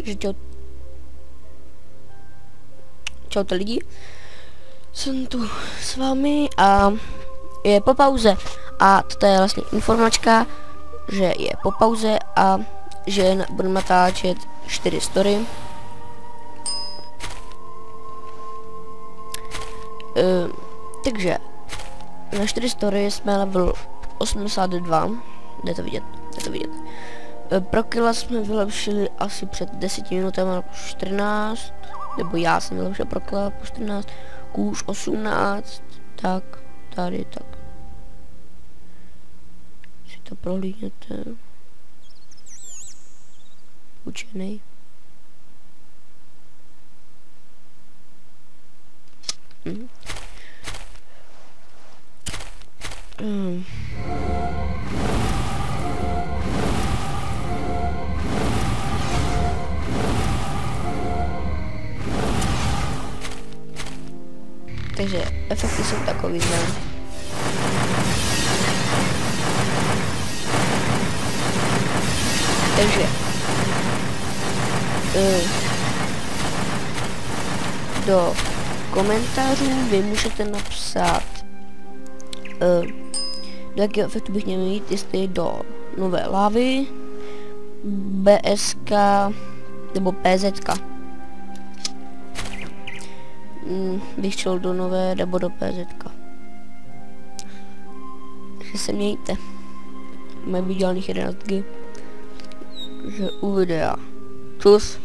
Takže čaute lidi. Jsem tu s vámi a je po pauze. A toto je vlastně informačka, že je po pauze a že budeme natáčet 4 story. Takže na 4 story jsme level 82. Jde to vidět. Pro killa jsme vylepšili asi před 10 minutami jako 14. Nebo já jsem vylepšil pro killa po 14. Kůž 18. Tak, tady tak. Si to prohlídněte. Učenej. Takže efekty jsou takový, ne? Takže do komentářů vy můžete napsat do jakého efektu bych měl jít, jestli do nové lávy, BSK nebo PZK. Bych šel do nové nebo do PZK. Takže se mějte. Mají být dělaných 11G. Takže u videa. Čus.